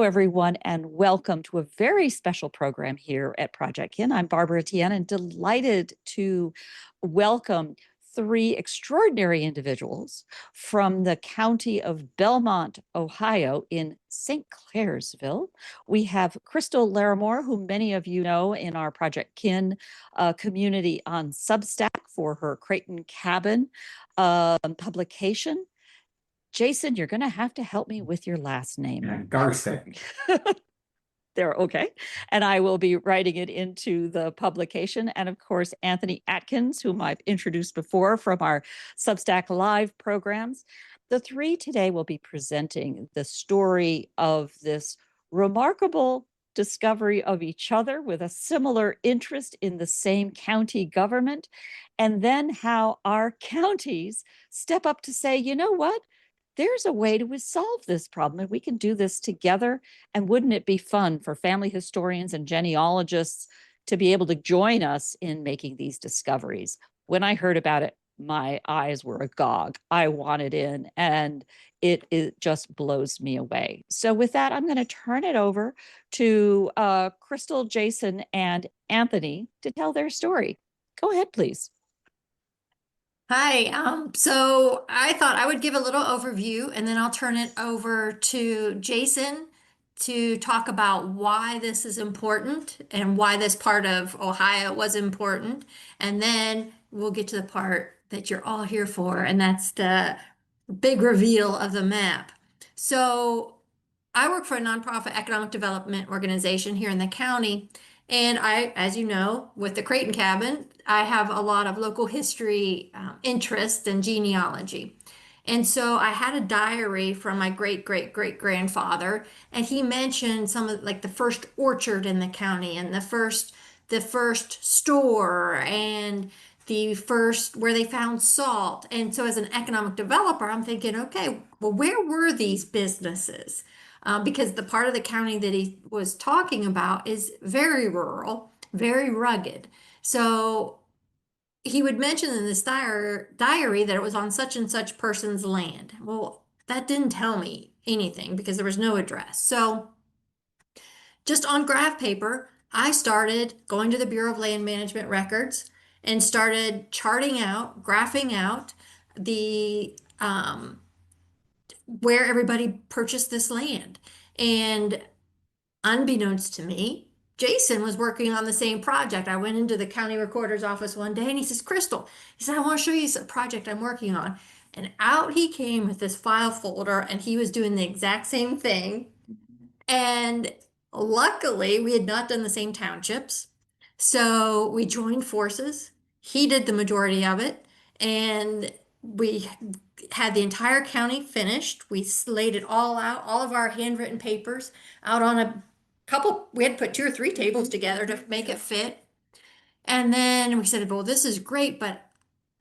everyone, and welcome to a very special program here at Project Kin. I'm Barbara Tien, and delighted to welcome three extraordinary individuals from the county of Belmont, Ohio, in St. Clairsville. We have Crystal Lorimor, who many of you know in our Project Kin community on Substack for her Creighton Cabin publication. Jason, you're going to have to help me with your last name. Yeah, Garczyk. There, okay. And I will be writing it into the publication. And of course, Anthony Atkins, whom I've introduced before from our Substack Live programs. The three today will be presenting the story of this remarkable discovery of each other with a similar interest in the same county government, and then how our counties step up to say, you know what? There's a way to solve this problem, and we can do this together. And wouldn't it be fun for family historians and genealogists to be able to join us in making these discoveries? When I heard about it, my eyes were agog. I wanted in, and it just blows me away. So with that, I'm going to turn it over to Crystal, Jason, and Anthony to tell their story. Go ahead, please. Hi, so I thought I would give a little overview and then I'll turn it over to Jason to talk about why this is important and why this part of Ohio was important. And then we'll get to the part that you're all here for, and that's the big reveal of the map. So I work for a nonprofit economic development organization here in the county. And I, as you know, with the Creighton Cabin, I have a lot of local history interest and genealogy. And so I had a diary from my great grandfather, and he mentioned some of like the first orchard in the county and the first store and the first where they found salt. And so as an economic developer, I'm thinking, okay, well, where were these businesses? Because the part of the county that he was talking about is very rural, very rugged. So he would mention in this diary that it was on such and such person's land. Well, that didn't tell me anything because there was no address. So just on graph paper, I started going to the Bureau of Land Management records and started charting out, graphing out the where everybody purchased this land. And unbeknownst to me, Jason was working on the same project. I went into the county recorder's office one day and he says, Crystal, he said, I want to show you some project I'm working on. And out he came with this file folder and he was doing the exact same thing. And luckily, we had not done the same townships. So we joined forces. He did the majority of it. And we had the entire county finished. We laid it all out, all of our handwritten papers out on a couple, we had to put 2 or 3 tables together to make it fit. And then we said, well, this is great, but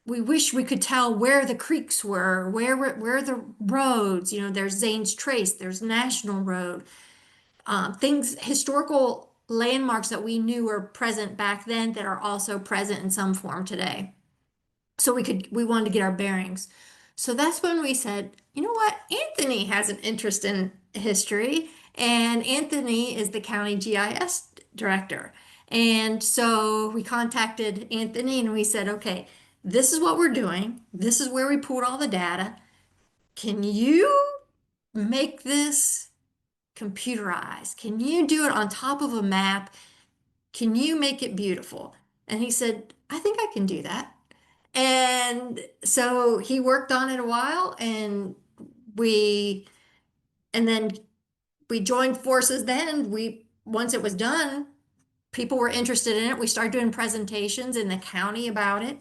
we wish we could tell where the creeks were, where the roads, there's Zane's Trace, there's National Road, things, historical landmarks that we knew were present back then that are also present in some form today. So we wanted to get our bearings. So that's when we said, you know what? Anthony has an interest in history, and Anthony is the county GIS director. And so we contacted Anthony and we said, okay, this is what we're doing. This is where we pulled all the data. Can you make this computerized? Can you do it on top of a map? Can you make it beautiful? And he said, I think I can do that. And so he worked on it a while and then we joined forces then. Once it was done, people were interested in it. We started doing presentations in the county about it.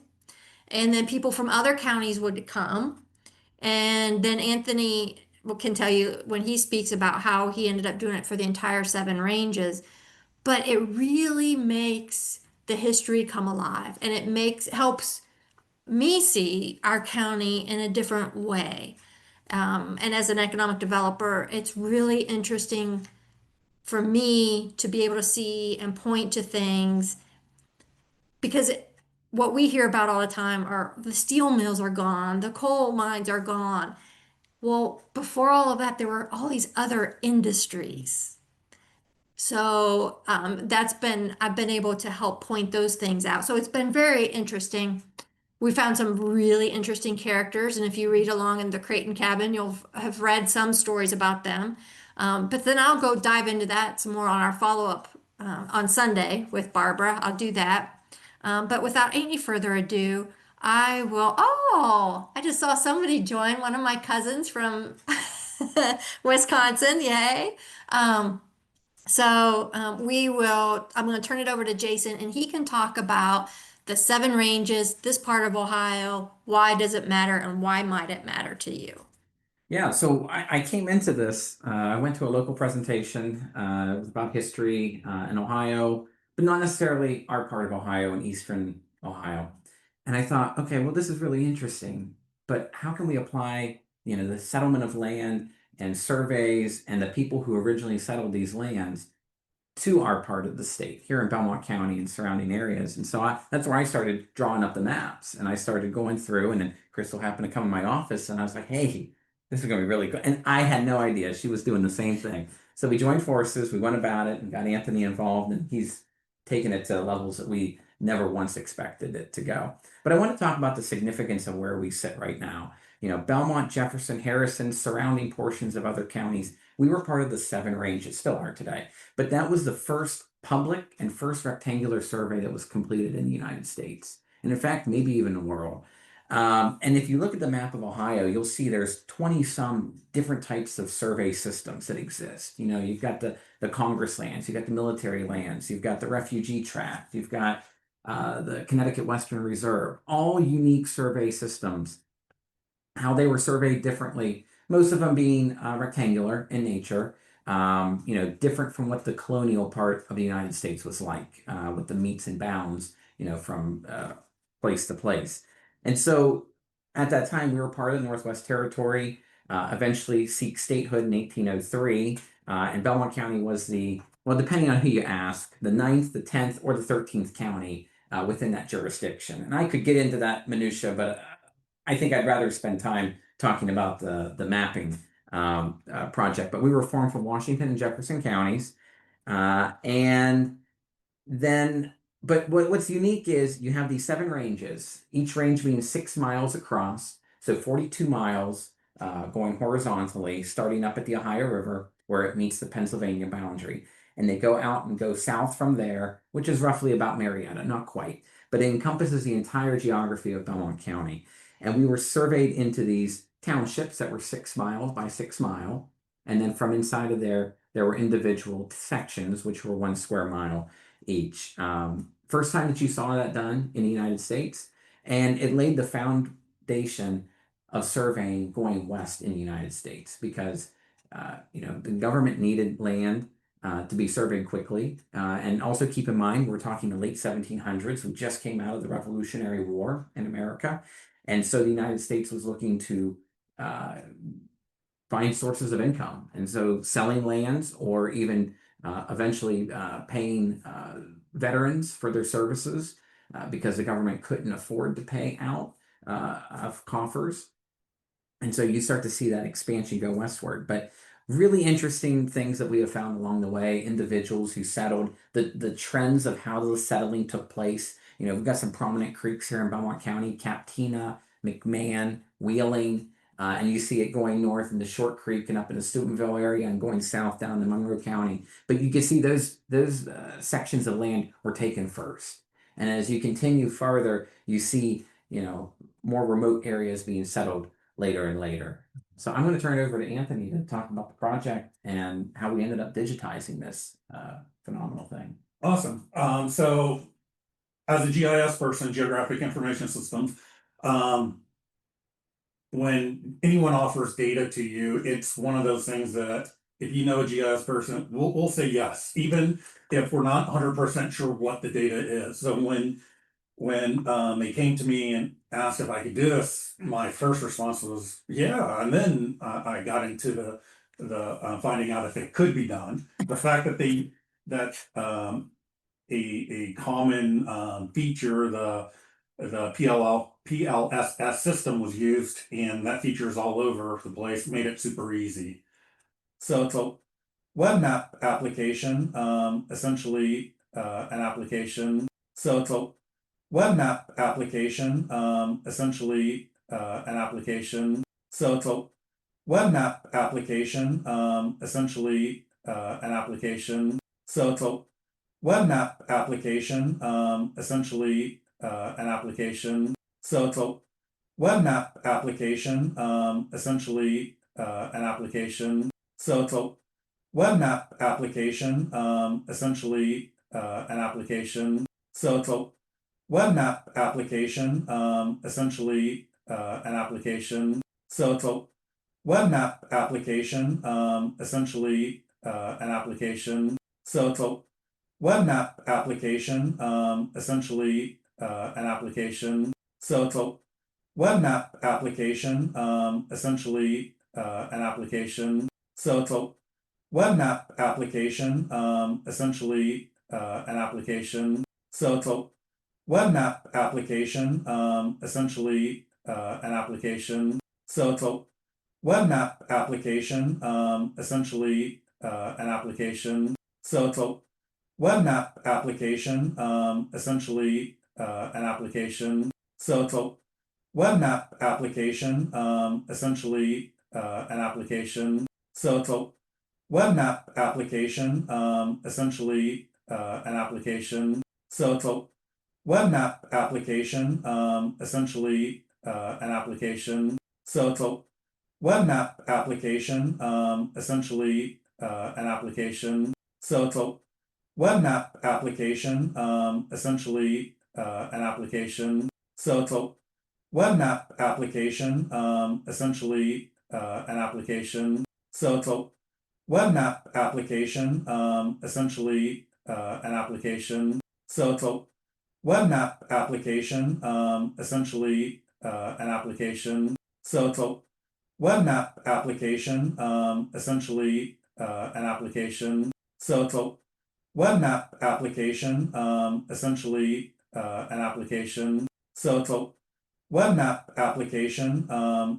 And then people from other counties would come. And then Anthony can tell you when he speaks about how he ended up doing it for the entire 7 ranges. But it really makes the history come alive, and it helps me see our county in a different way. And as an economic developer, it's really interesting for me to be able to see and point to things because what we hear about all the time are the steel mills are gone, the coal mines are gone. Well, before all of that, there were all these other industries So I've been able to help point those things out. So it's been very interesting. We found some really interesting characters, and if you read along in the Creighton Cabin, you'll have read some stories about them. But then I'll go dive into that some more on our follow-up on Sunday with Barbara. I'll do that. But without any further ado, I will. Oh, I just saw somebody join, one of my cousins from Wisconsin. Yay. Um, I'm going to turn it over to Jason and he can talk about the seven ranges, this part of Ohio. Why does it matter and why might it matter to you? Yeah, so I came into this. I went to a local presentation. It was about history in Ohio, but not necessarily our part of Ohio in Eastern Ohio. And I thought, okay, well, this is really interesting, but how can we apply, the settlement of land and surveys and the people who originally settled these lands to our part of the state here in Belmont County and surrounding areas. And so that's where I started drawing up the maps and I started going through. And then Crystal happened to come in my office and I was like, hey, this is going to be really good. And I had no idea she was doing the same thing. So we joined forces, we went about it and got Anthony involved, and he's taken it to levels that we never once expected it to go. But I want to talk about the significance of where we sit right now. Belmont, Jefferson, Harrison, surrounding portions of other counties, we were part of the seven ranges, still are today. But that was the first public and first rectangular survey that was completed in the United States. And in fact, maybe even the world. And if you look at the map of Ohio, you'll see there's 20 some different types of survey systems that exist. You've got the Congress lands, you've got the military lands, you've got the refugee tract, you've got the Connecticut Western Reserve, all unique survey systems. How they were surveyed differently, most of them being rectangular in nature, different from what the colonial part of the United States was like, with the meets and bounds, from place to place. And so at that time, we were part of the Northwest Territory, eventually seek statehood in 1803. And Belmont County was well, depending on who you ask, the 9th, the 10th, or the 13th county within that jurisdiction. And I could get into that minutia, but I think I'd rather spend time talking about the mapping project. But we were formed from Washington and Jefferson counties. And then, but what's unique is you have these seven ranges, each range being 6 miles across. So 42 miles going horizontally, starting up at the Ohio River where it meets the Pennsylvania boundary. And they go out and go south from there, which is roughly about Marietta, not quite, but it encompasses the entire geography of Belmont County. And we were surveyed into these townships that were 6 miles by 6 mile. And then from inside of there were individual sections, which were 1 square mile each. First time that you saw that done in the United States. And it laid the foundation of surveying going west in the United States because, the government needed land to be surveyed quickly. And also keep in mind, we're talking the late 1700s. We just came out of the Revolutionary War in America. And so the United States was looking to find sources of income. And so selling lands or even eventually paying veterans for their services because the government couldn't afford to pay out of coffers. And so you start to see that expansion go westward. But really interesting things that we have found along the way, individuals who settled, the trends of how the settling took place. We've got some prominent creeks here in Belmont County, Captina, McMahon, Wheeling, and you see it going north into Short Creek and up in the Steubenville area and going south down to Monroe County. But you can see those sections of land were taken first. And as you continue farther, you see, more remote areas being settled later and later. So I'm going to turn it over to Anthony to talk about the project and how we ended up digitizing this phenomenal thing. Awesome. So as a GIS person, Geographic Information Systems, when anyone offers data to you, it's one of those things that if you know a GIS person, we'll say yes, even if we're not 100% sure what the data is. So when they came to me and asked if I could do this, my first response was yeah, and then I got into the finding out if it could be done. The fact that a common feature, the PLSS system was used, and that feature is all over the place, made it super easy. So web map application, essentially an application. So it's a web map application, essentially an application. So it's a web map application, essentially an application. So it's a web map application, essentially an application. So it's a web map application, essentially an application. So it's a web map application, essentially an application. So it's a web map application, essentially an application. So it's a web map application, essentially an application. So it's a web map application, essentially an application. So it's a web map application, essentially an application. So it's a web map application, essentially an application. So it's a web map application, essentially an application. So it's a web map application, essentially an application. So it's a web map application, essentially an application. So it's a web map application, essentially an application. So it's a web map application, essentially an application. So it's a web map application, essentially an application. So it's a web map application, essentially an application. So it's a web map application, essentially an application. So it's a web map application, essentially an application. So it's a web map application, essentially an application. So it's a web map application, essentially an application. So it's a web map application, essentially an application. So it's a web map application, essentially an application. So it's a web map application, essentially an application. So it's a web map application, essentially an application. So it's a web map application,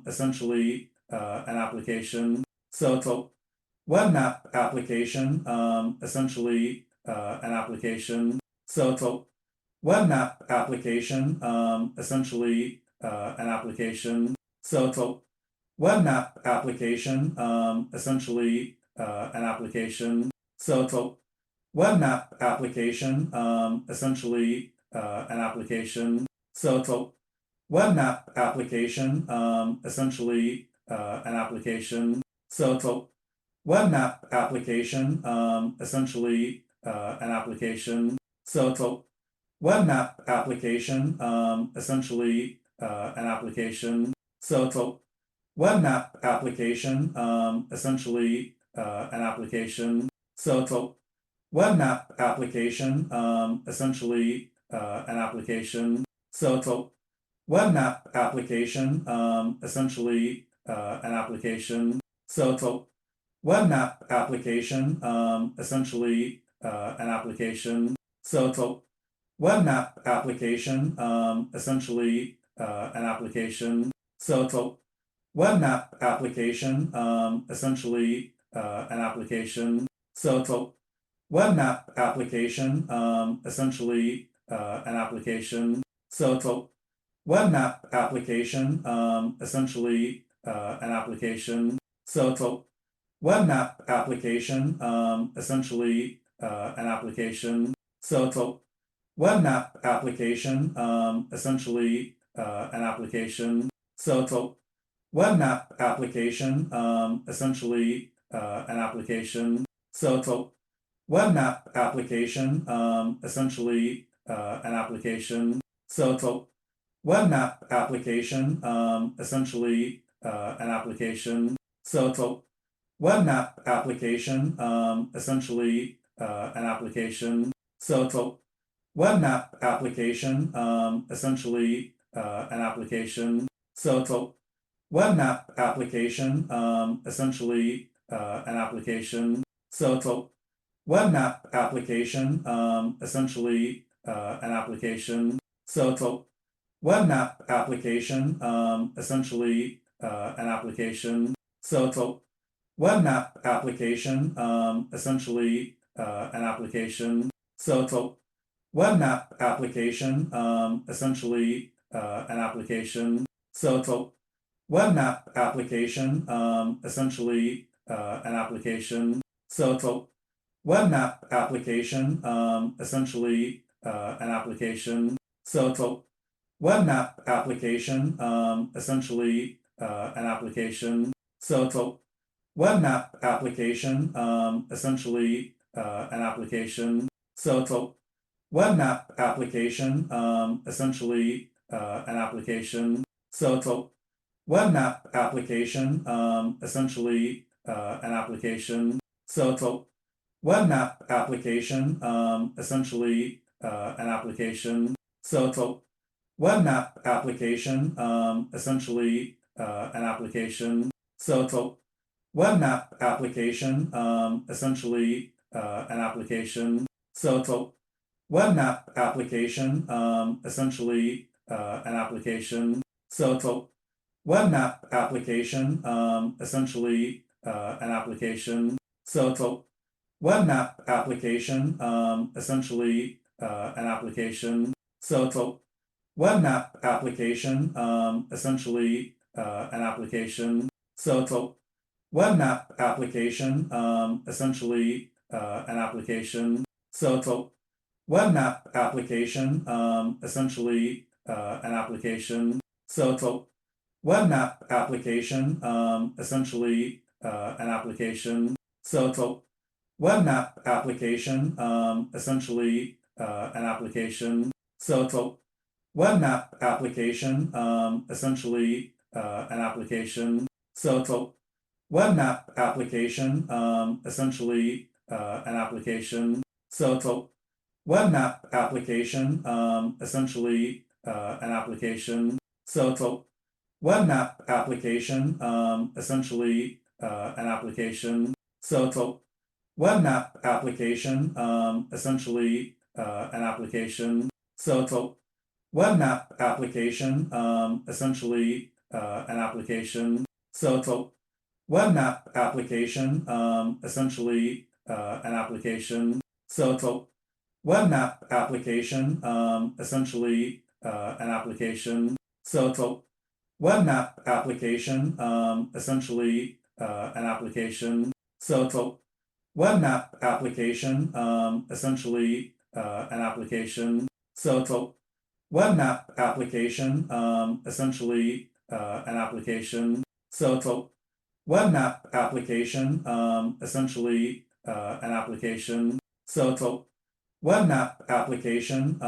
essentially an application. So it's a web map application, essentially an application. So it's a web map application, essentially an application. So it's a web map application, essentially an application. So it's a web map application, essentially an application. So it's a web map application, essentially an application. So it's a web map application, essentially an application. So it's a web map application, essentially an application. So it's a web map application, essentially an application. So it's a web map application, essentially an application. So it's a web map application, essentially an application. So it's a web map application, essentially an application. So it's a web map application, essentially an application. So it's a web map application, essentially an application. So it's a web map application, essentially an application. So it's a web map application, essentially an application. So it's a web map application, essentially an application. So it's a web map application, essentially an application. So it's a web map application, essentially an application. So it's a web map application, essentially an application. So it's a web map application, essentially an application. So it's a web map application, essentially an application. So it's a web map application, essentially an application. So it's a web map application, essentially an application. So it's a web map application, essentially an application. So it's a web map application, essentially an application. So it's a web map application, essentially an application. So it's a web map application, essentially an application. So it's a web map application, essentially an application. So it's a web map application, essentially an application. So it's a web map application, essentially an application. So it's a web map application, essentially an application. So it's a web map application, essentially an application. So it's a web map application, essentially an application. So it's a web map application, essentially an application. So it's a web map application, essentially an application. So it's a web map application, essentially an application. So it's a web map application, essentially an application. So it's a web map application, essentially an application. So it's a web map application, essentially an application. So it's a web map application, essentially an application. So it's a web map application, essentially an application. So it's a web map application, essentially an application. So it's a web map application, essentially an application. So it's a web map application, essentially an application. So it's a web map application, essentially an application. So it's a web map application, essentially an application. So it's a web map application, essentially an application. So it's a web map application, essentially an application. So it's a web map application, essentially an application. So it's a web map application, essentially an application. So it's a web map application, essentially an application. So it's a web map application, essentially an application. So it's a web map application, essentially an application. So it's a web map application, essentially an application. So it's a web map application, essentially an application. So it's a web map application, essentially an application. So it's a web map application,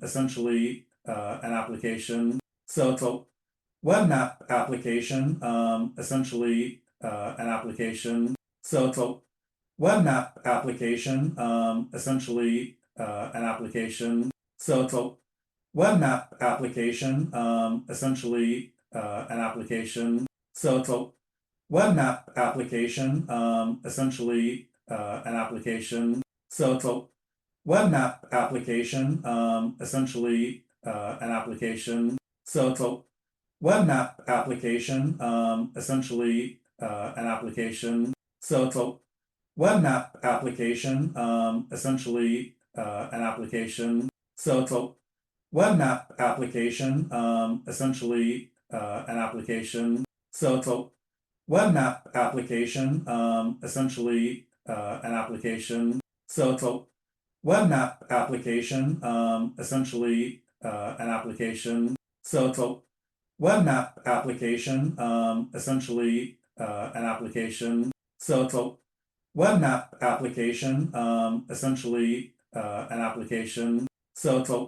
essentially an application. So it's a web map application, essentially an application. So it's a web map application, essentially an application. So it's a web map application, essentially an application. So it's a web map application, essentially an application. So it's a web map application, essentially an application. So it's a web map application, essentially an application. So it's a web map application, essentially an application. So it's a web map application, essentially an application. So it's a web map application, essentially an application. So it's a web map application, essentially an application. So it's a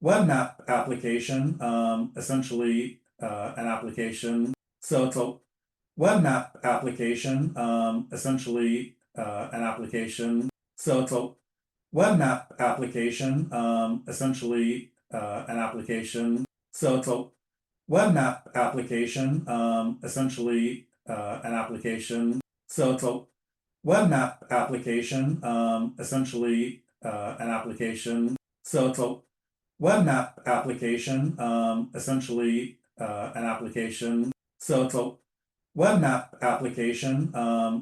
web map application, essentially an application. So it's a web map application, essentially an application. So it's a web map application, essentially an application. So it's a web map application, essentially an application. So it's a web map application, essentially an application. So it's a web map application, essentially an application. So it's a web map application,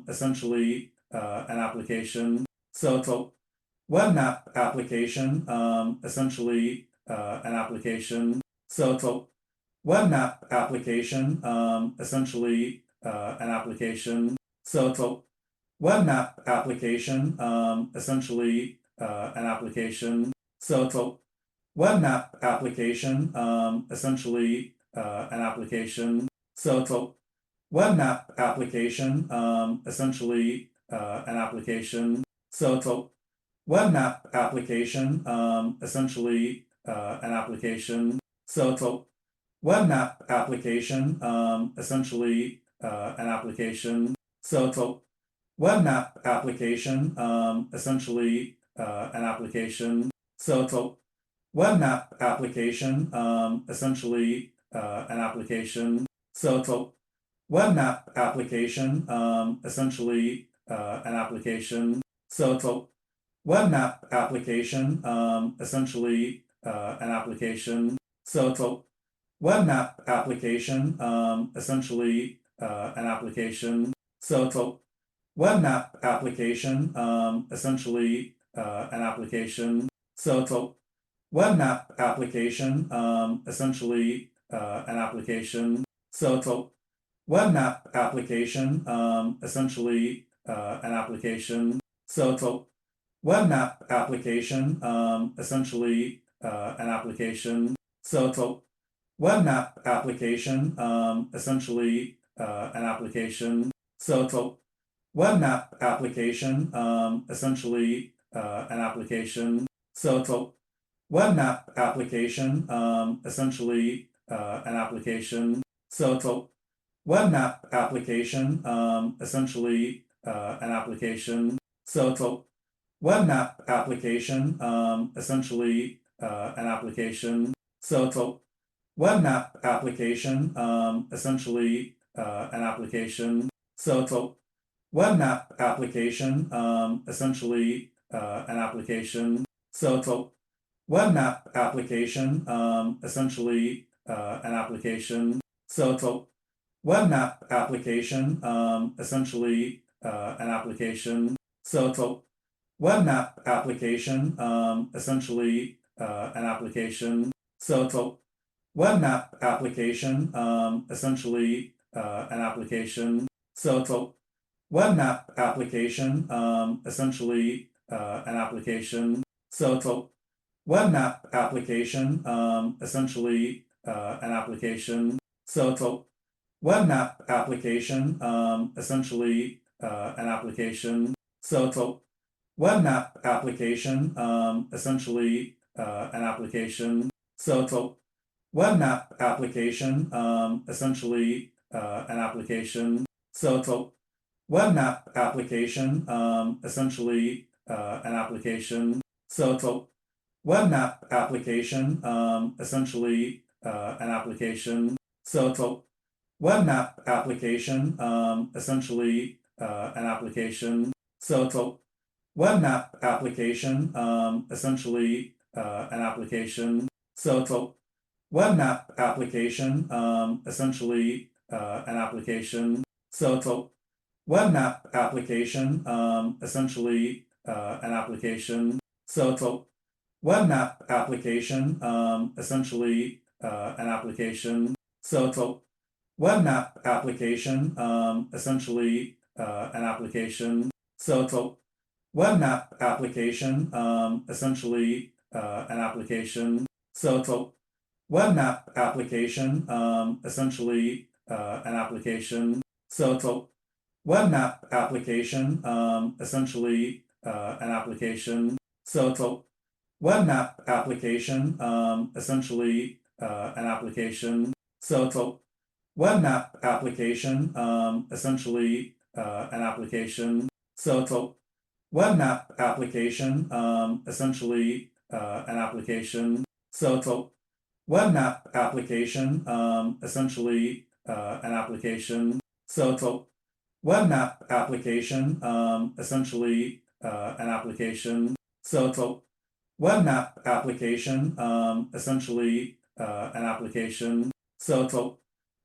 essentially an application. So it's a web map application, essentially an application. So it's a web map application, essentially an application. So it's a web map application, essentially an application. So it's a web map application, essentially an application. So it's a web map application, essentially an application. So it's a web map application, essentially an application. So it's a web map application, essentially an application. So it's a web map application, essentially an application. So it's a web map application, essentially an application. So it's a web map application, essentially an application. So it's a web map application, essentially an application. So it's a web map application, essentially an application. So it's a web map application, essentially an application. So it's a web map application, essentially an application. So it's a web map application, essentially an application. So it's a web map application, essentially an application. So it's a web map application, essentially an application. So it's a web map application, essentially an application. So it's a web map application, essentially an application. So it's a web map application, essentially an application. So it's a web map application, essentially an application. So it's a web map application, essentially an application. So it's a web map application, essentially an application. So it's a web map application, essentially an application. So it's a web map application, essentially an application. So it's a web map application, essentially an application. So it's a web map application, essentially an application. So it's a web map application, essentially an application. So it's a web map application, essentially an application. So it's a web map application, essentially an application. So it's a web map application, essentially an application. So it's a web map application, essentially an application. So it's a web map application, essentially an application. So it's a web map application, essentially an application. So it's a web map application, essentially an application. So it's a web map application, essentially an application. So it's a web map application, essentially an application. So it's a web map application, essentially an application. So it's a web map application, essentially an application. So it's a web map application, essentially an application. So it's a web map application, essentially an application. So it's a web map application, essentially an application. So it's a web map application, essentially an application. So it's a web map application, essentially an application. So it's a web map application, essentially an application. So it's a web map application, essentially an application. So it's a web map application, essentially an application. So it's a web map application, essentially an application. So it's a web map application, essentially an application. So it's a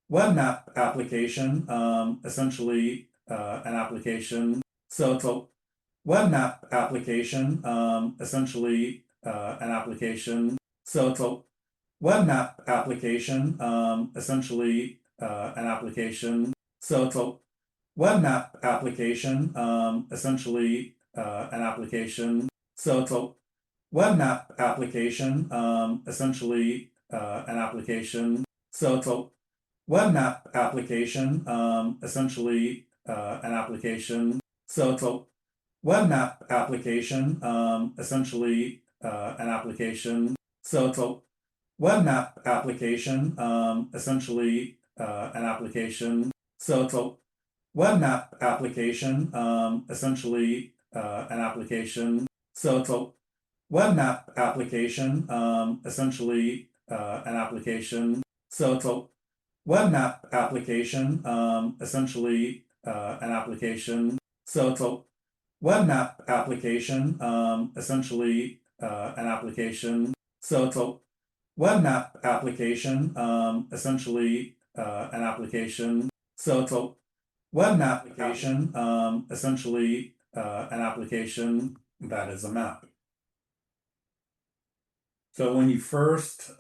web map application, essentially an application. So it's a web map application, essentially an application. So it's a web map application, essentially an application. So it's a web map application, essentially an application. So it's a web map application, essentially an application. So it's a web map application, essentially an application. So it's a web map application, essentially an application. So it's a web map application, essentially an application. So it's a web map application, essentially an application. So it's a web map application, essentially an application. So it's a web map application, essentially an application. So it's a web map application, essentially an application. So it's a web map application, essentially an application. So it's a web map application, essentially an application that is a map. So when you first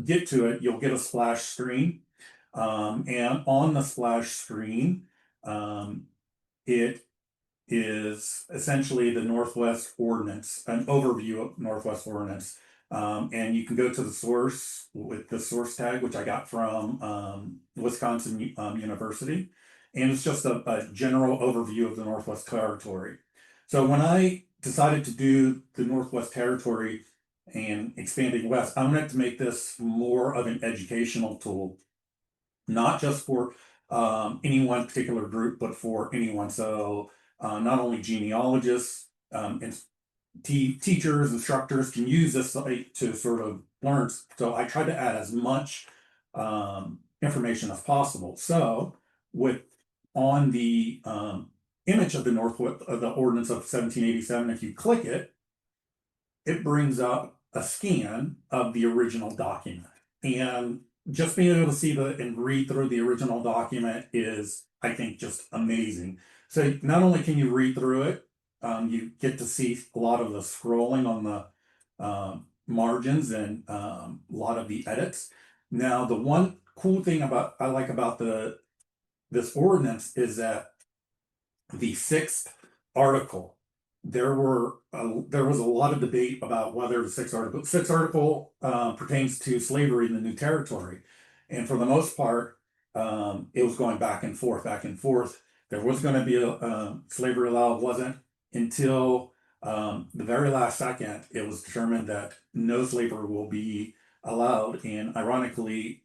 get to it, you'll get a splash screen. And on the splash screen, it is essentially the Northwest Ordinance, an overview of Northwest Ordinance. And you can go to the source with the source tag, which I got from Wisconsin University. And it's just a general overview of the Northwest Territory. So when I decided to do the Northwest Territory and expanding west, I wanted to make this more of an educational tool, not just for any one particular group, but for anyone. So not only genealogists and teachers, instructors can use this site to sort of learn. So I tried to add as much information as possible. So with on the image of the Northwest of the Ordinance of 1787, if you click it, it brings up a scan of the original document. And just being able to see and read through the original document is, I think, just amazing. So not only can you read through it, you get to see a lot of the scrolling on the margins and a lot of the edits. Now, the one cool thing I like about this ordinance is that the sixth article, there was a lot of debate about whether the sixth article pertains to slavery in the new territory, and for the most part, it was going back and forth. There was going to be a slavery allowed, wasn't until the very last second it was determined that no slavery will be allowed, and ironically,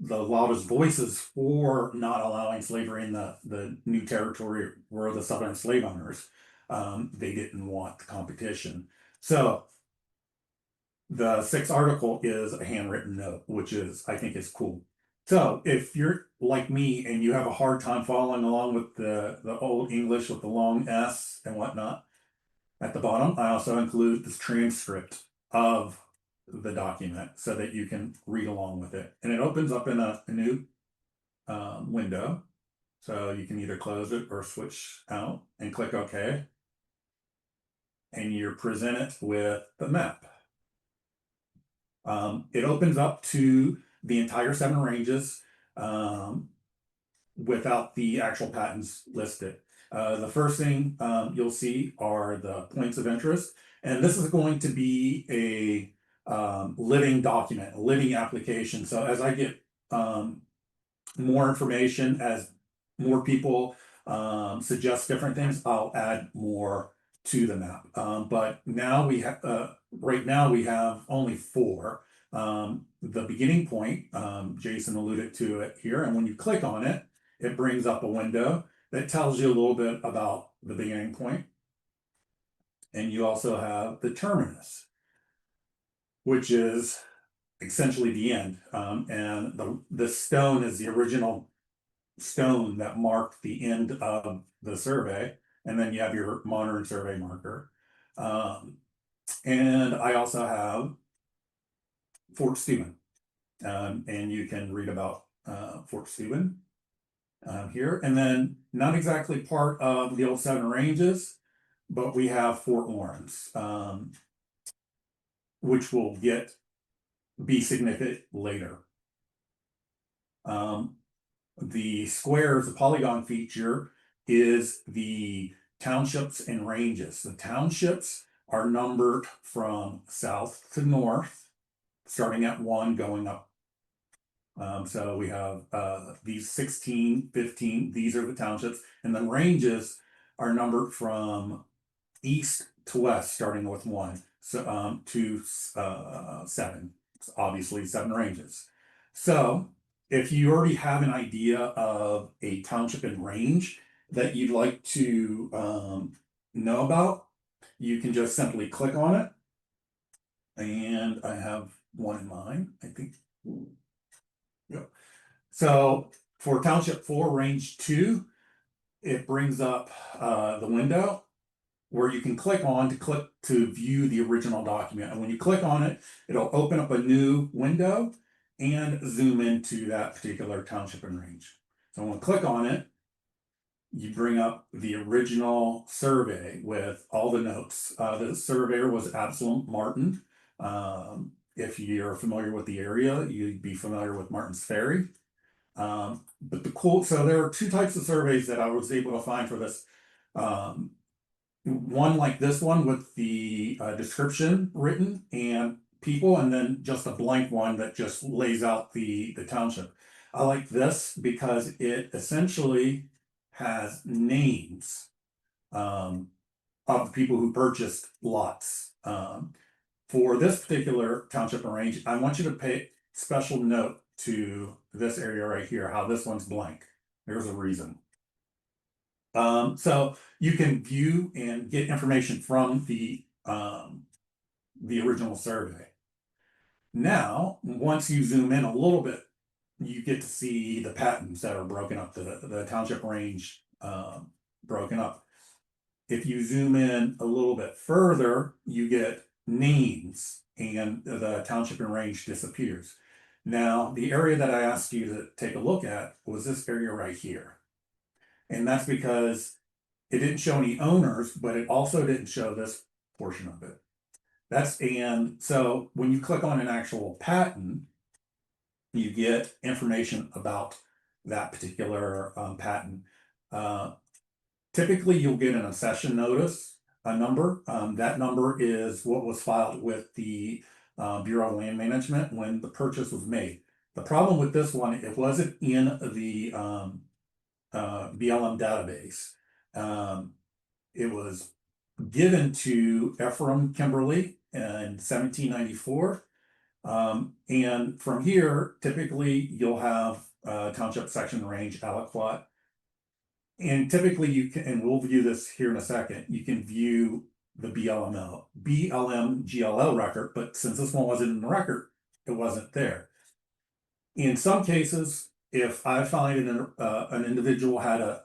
the loudest voices for not allowing slavery in the new territory were the Southern slave owners. They didn't want the competition. So the sixth article is a handwritten note, which I think is cool. So if you're like me and you have a hard time following along with the old English with the long S and whatnot, at the bottom, I also include this transcript of the document so that you can read along with it. And it opens up in a new window. So you can either close it or switch out and click OK. And you're presented with the map. It opens up to the entire 7 ranges without the actual patents listed. The first thing you'll see are the points of interest. And this is going to be a living document, a living application. So as I get more information, as more people suggest different things, I'll add more to the map. But now we have, right now we have only 4. The beginning point, Jason alluded to it here, and when you click on it, it brings up a window that tells you a little bit about the beginning point. And you also have the terminus, which is essentially the end. And the stone is the original stone that marked the end of the survey. And then you have your modern survey marker. And I also have Fort Steuben. And you can read about Fort Steuben here. And then not exactly part of the old Seven Ranges, but we have Fort Lawrence, which will be significant later. The squares, the polygon feature is the townships and ranges. The townships are numbered from south to north, starting at 1, going up. So we have these 16, 15, these are the townships, and the ranges are numbered from east to west, starting with 1 to 7. It's obviously 7 ranges. So if you already have an idea of a township and range that you'd like to know about, you can just simply click on it. And I have one in mind, I think. Yep. So for Township 4, Range 2, it brings up the window where you can click to view the original document. And when you click on it, it'll open up a new window and zoom into that particular township and range. So when I click on it, you bring up the original survey with all the notes. The surveyor was Absalom Martin. If you're familiar with the area, you'd be familiar with Martin's Ferry. So there are 2 types of surveys that I was able to find for this. One like this one with the description written and people, and then just a blank one that just lays out the township. I like this because it essentially has names of the people who purchased lots. For this particular township and range, I want you to pay special note to this area right here, how this one's blank. There's a reason. So you can view and get information from the original survey. Now, once you zoom in a little bit, you get to see the patents that are broken up, the township range broken up. If you zoom in a little bit further, you get names and the township and range disappears. Now, the area that I asked you to take a look at was this area right here. And that's because it didn't show any owners, but it also didn't show this portion of it. And so when you click on an actual patent, you get information about that particular patent. Typically, you'll get an accession notice, a number. That number is what was filed with the Bureau of Land Management when the purchase was made. The problem with this one, it wasn't in the BLM database. It was given to Ephraim Kimberly in 1794. And from here, typically you'll have township section range aliquot. And typically you can, and we'll view this here in a second, you can view the BLM GLL record, but since this one wasn't in the record, it wasn't there. In some cases, if I find an individual had a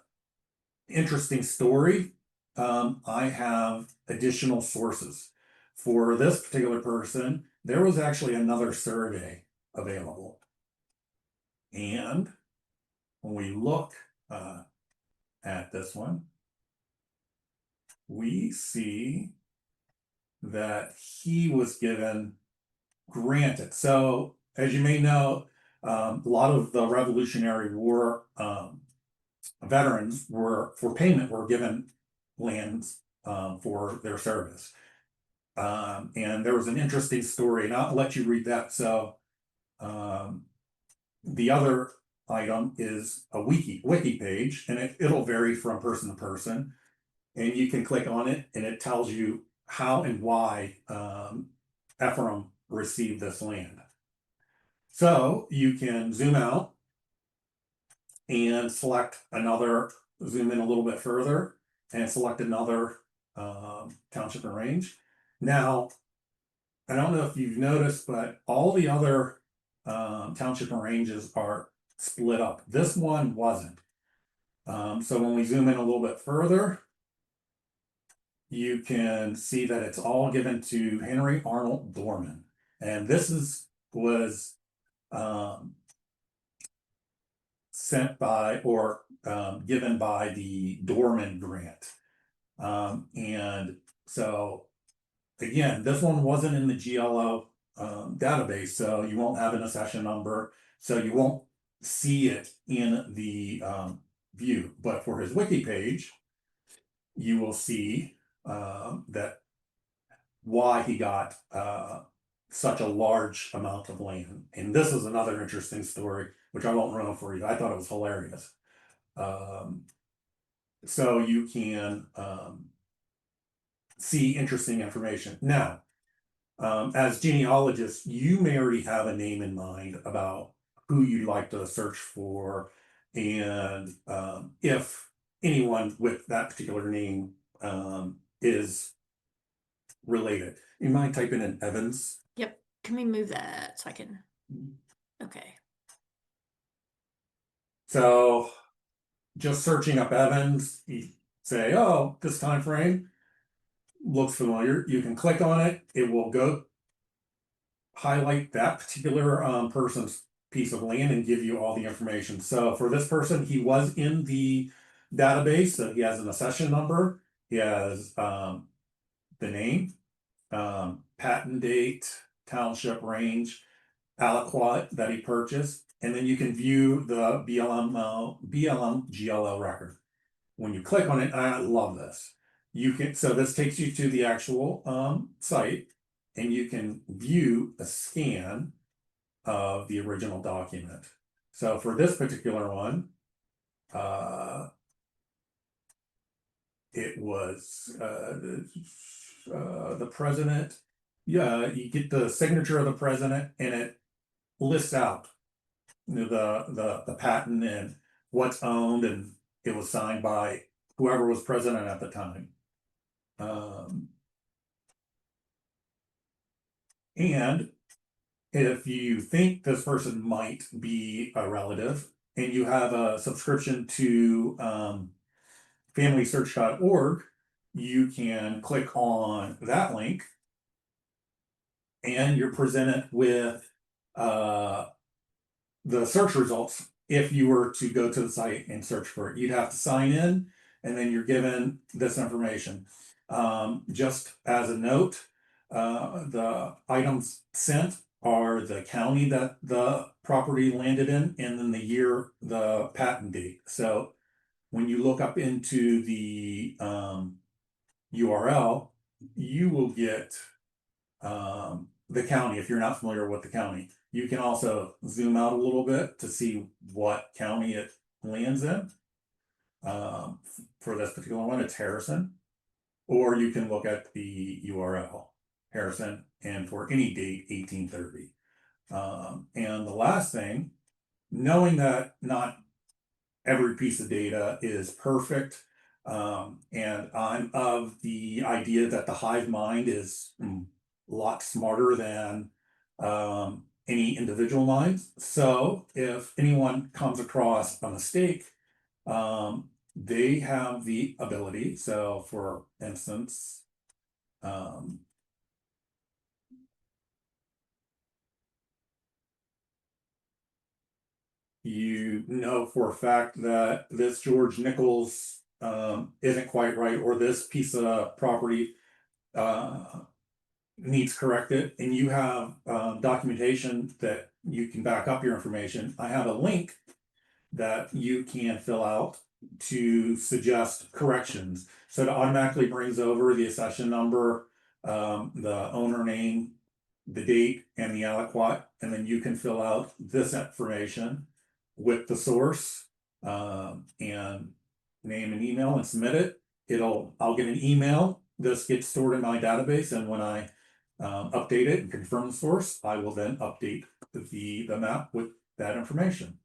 interesting story, I have additional sources. For this particular person, there was actually another survey available. And when we look at this one, we see that he was granted. So as you may know, a lot of the Revolutionary War veterans for payment were given lands for their service. And there was an interesting story, and I'll let you read that. So the other item is a wiki page, and it'll vary from person to person. And you can click on it, and it tells you how and why Ephraim received this land. So you can zoom out and select another, zoom in a little bit further, and select another township and range. Now, I don't know if you've noticed, but all the other township and ranges are split up. This one wasn't. So when we zoom in a little bit further, you can see that it's all given to Henry Arnold Dorman. And this was sent by or given by the Dorman grant. And so again, this one wasn't in the GLO database, so you won't have an accession number, so you won't see it in the view. But for his wiki page, you will see that why he got such a large amount of land. And this is another interesting story, which I won't ruin for you. I thought it was hilarious. So you can see interesting information. Now, as genealogists, you may already have a name in mind about who you'd like to search for, and if anyone with that particular name is related. You mind typing in Evans? Yep. Can we move that so I can? Okay. So just searching up Evans, you say, oh, this time frame looks familiar. You can click on it. It will go highlight that particular person's piece of land and give you all the information. So for this person, he was in the database, so he has an accession number. He has the name, patent date, township range, aliquot that he purchased, and then you can view the BLM GLO record. When you click on it, I love this. You can, so this takes you to the actual site, and you can view a scan of the original document. So for this particular one, it was the president. Yeah, you get the signature of the president, and it lists out the patent and what's owned, and it was signed by whoever was president at the time. And if you think this person might be a relative and you have a subscription to familysearch.org, you can click on that link and you're presented with the search results. If you were to go to the site and search for it, you'd have to sign in, and then you're given this information. Just as a note, the items sent are the county that the property landed in, and then the year, the patent date. So when you look up into the URL, you will get the county if you're not familiar with the county. You can also zoom out a little bit to see what county it lands in. For this particular one, it's Harrison. Or you can look at the URL, Harrison, and for any date, 1830. And the last thing, knowing that not every piece of data is perfect, and I'm of the idea that the hive mind is a lot smarter than any individual minds. So if anyone comes across a mistake, they have the ability. So for instance, you know for a fact that this George Nichols isn't quite right, or this piece of property needs corrected, and you have documentation that you can back up your information. I have a link that you can fill out to suggest corrections. So it automatically brings over the accession number, the owner name, the date, and the aliquot, and then you can fill out this information with the source and name and email and submit it. I'll get an email. This gets stored in my database, and when I update it and confirm the source, I will then update the map with that information.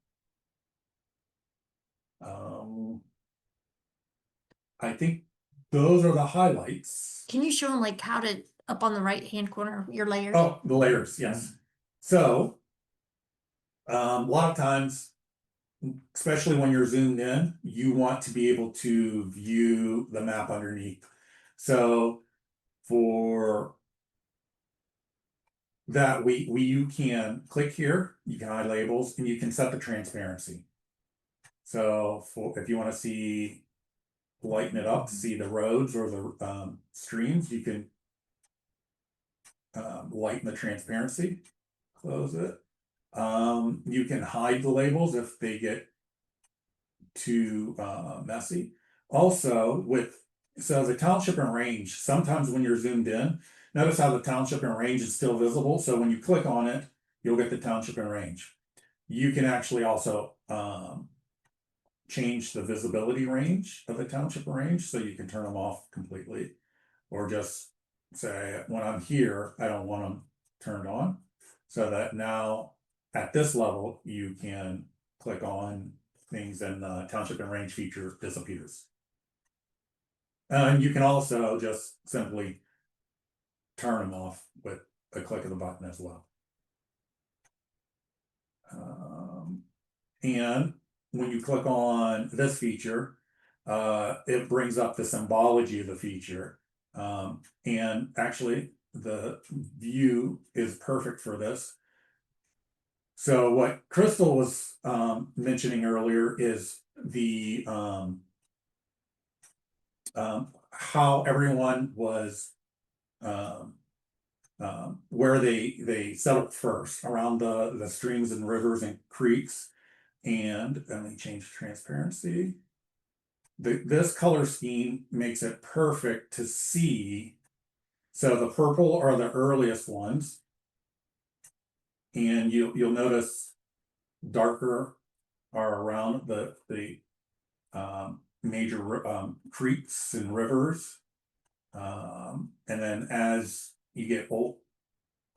I think those are the highlights. Can you show them like how to up on the right hand corner your layers? Oh, the layers, yes. So a lot of times, especially when you're zoomed in, you want to be able to view the map underneath. So for that you can click here, you can hide labels, and you can set the transparency. So if you want to see, lighten it up to see the roads or the streams, you can lighten the transparency, close it. You can hide the labels if they get too messy. Also, so the township and range, sometimes when you're zoomed in, notice how the township and range is still visible. So when you click on it, you'll get the township and range. You can actually also change the visibility range of the township and range, so you can turn them off completely, or just say, when I'm here, I don't want them turned on, so that now at this level, you can click on things and the township and range feature disappears. And you can also just simply turn them off with a click of the button as well. And when you click on this feature, it brings up the symbology of the feature. And actually, the view is perfect for this. So what Crystal was mentioning earlier is the how everyone was where they settled first, around the streams and rivers and creeks. And let me change transparency. This color scheme makes it perfect to see. So the purple are the earliest ones, and you'll notice darker are around the major creeks and rivers, and then as you get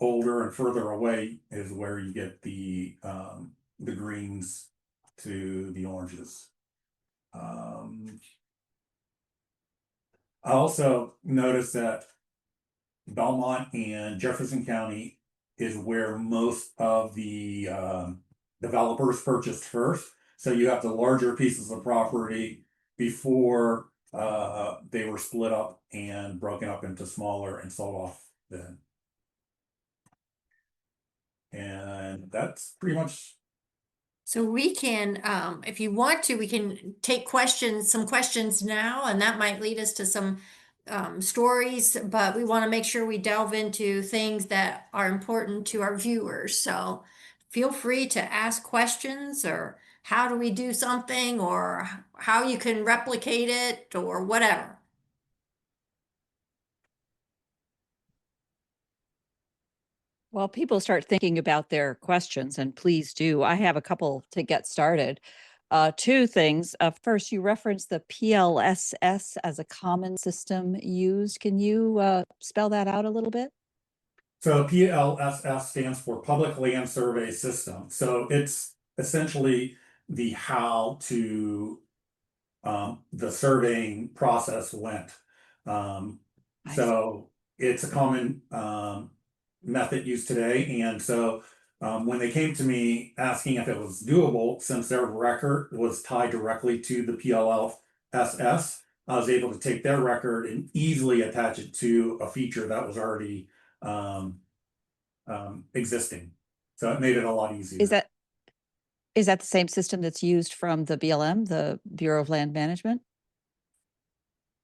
older and further away is where you get the greens to the oranges. I also noticed that Belmont and Jefferson County is where most of the developers purchased first. So you have the larger pieces of property before they were split up and broken up into smaller and sold off then. And that's pretty much. So we can, if you want to, we can take some questions now, and that might lead us to some stories, but we want to make sure we delve into things that are important to our viewers. So feel free to ask questions, or how do we do something, or how you can replicate it, or whatever. Well, people start thinking about their questions, and please do. I have a couple to get started. Two things. First, you referenced the PLSS as a common system used. Can you spell that out a little bit? So PLSS stands for Public Land Survey System. So it's essentially the how to the surveying process went. So it's a common method used today. And so when they came to me asking if it was doable, since their record was tied directly to the PLSS, I was able to take their record and easily attach it to a feature that was already existing. So it made it a lot easier. Is that the same system that's used from the BLM, the Bureau of Land Management?